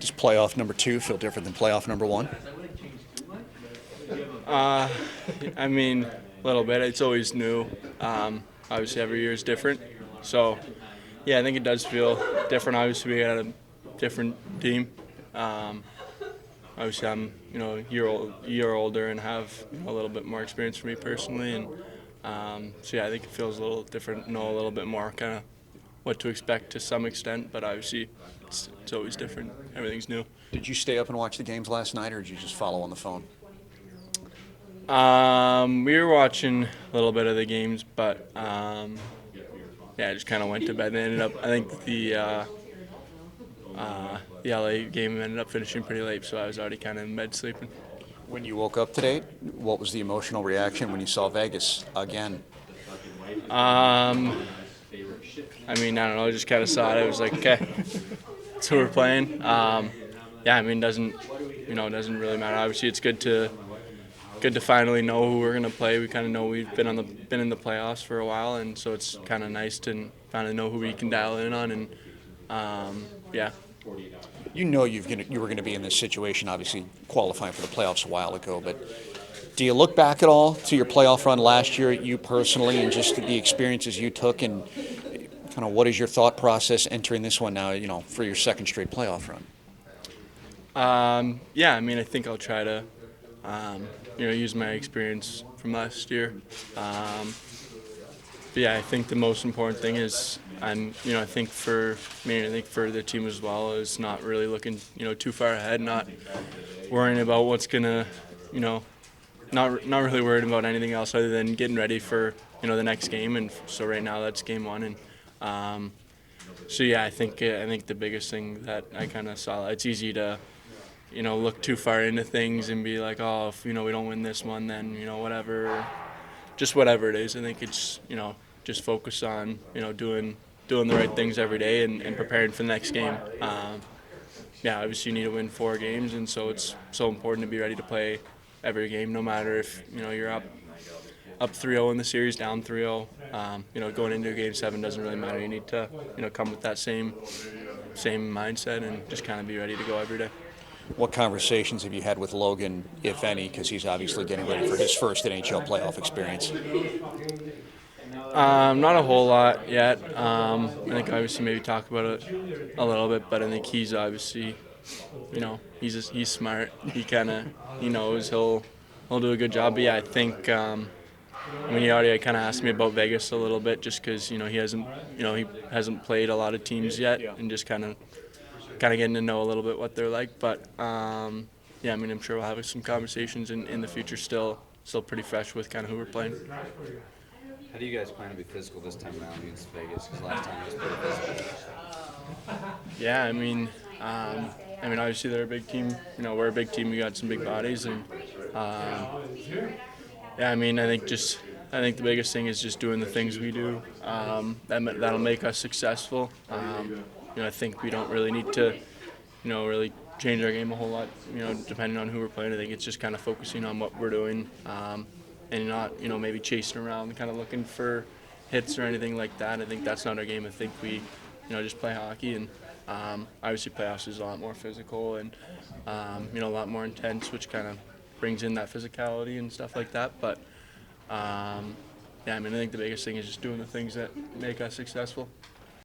Does playoff number 2 feel different than playoff number 1? Uh, I mean, a little bit. It's always new. Obviously, every year is different. So, yeah, I think it does feel different. Obviously, we got a different team. Um, Obviously, I'm year older and have a little bit more experience for me personally, and so yeah, I think it feels a little different. Know a little bit more kind of what to expect to some extent, but obviously, it's always different. Everything's new. Did you stay up and watch the games last night, or did you just follow on the phone? We were watching a little bit of the games, but yeah, I just kind of went to bed. And ended up, I think the LA game ended up finishing pretty late, so I was already kind of in bed sleeping. When you woke up today, what was the emotional reaction when you saw Vegas again? Um, I mean, I don't know, I just kind of saw it. It was like, okay, that's who we're playing. Yeah, I mean, doesn't really matter. Obviously, it's good to finally know who we're gonna play. We kind of know we've been in the playoffs for a while, and so it's kind of nice to finally know who we can dial in on. And yeah. You know you were going to be in this situation, obviously qualifying for the playoffs a while ago, but do you look back at all to your playoff run last year, you personally, and just the experiences you took, and kind of what is your thought process entering this one now, for your second straight playoff run? Yeah, I mean, I think I'll try to, use my experience from last year. But yeah, I think the most important thing is, I think for me, and I think for the team as well, is not really looking, too far ahead, not worrying about what's gonna, not really worried about anything else other than getting ready for, the next game. And so right now that's game one, and so yeah, I think the biggest thing that I kind of saw, it's easy to, look too far into things and be like, oh, if we don't win this one, then whatever, just whatever it is. I think it's just focus on doing the right things every day and preparing for the next game. Yeah, obviously you need to win 4 games, and so it's so important to be ready to play every game, no matter if you're up 3-0 in the series, down 3-0. Going into Game 7 doesn't really matter. You need to come with that same mindset and just kind of be ready to go every day. What conversations have you had with Logan, if any, because he's obviously getting ready for his first NHL playoff experience? Not a whole lot yet. I think obviously maybe talk about it a little bit, but I think he's obviously, he's smart. He knows he'll do a good job. But yeah, I think he already kind of asked me about Vegas a little bit, just because he hasn't played a lot of teams yet, and just kind of getting to know a little bit what they're like. But yeah, I mean, I'm sure we'll have some conversations in the future. Still pretty fresh with kind of who we're playing. How do you guys plan to be physical this time around against Vegas? Because last time it was pretty physical. Yeah, I mean, obviously they're a big team. We're a big team. We got some big bodies, and yeah, I mean, I think the biggest thing is just doing the things we do. That'll make us successful. I think we don't really need to, really change our game a whole lot. Depending on who we're playing, I think it's just kind of focusing on what we're doing. And not, maybe chasing around, kind of looking for hits or anything like that. I think that's not our game. I think we, just play hockey, and obviously playoffs is a lot more physical and, a lot more intense, which kind of brings in that physicality and stuff like that. But, yeah, I mean, I think the biggest thing is just doing the things that make us successful.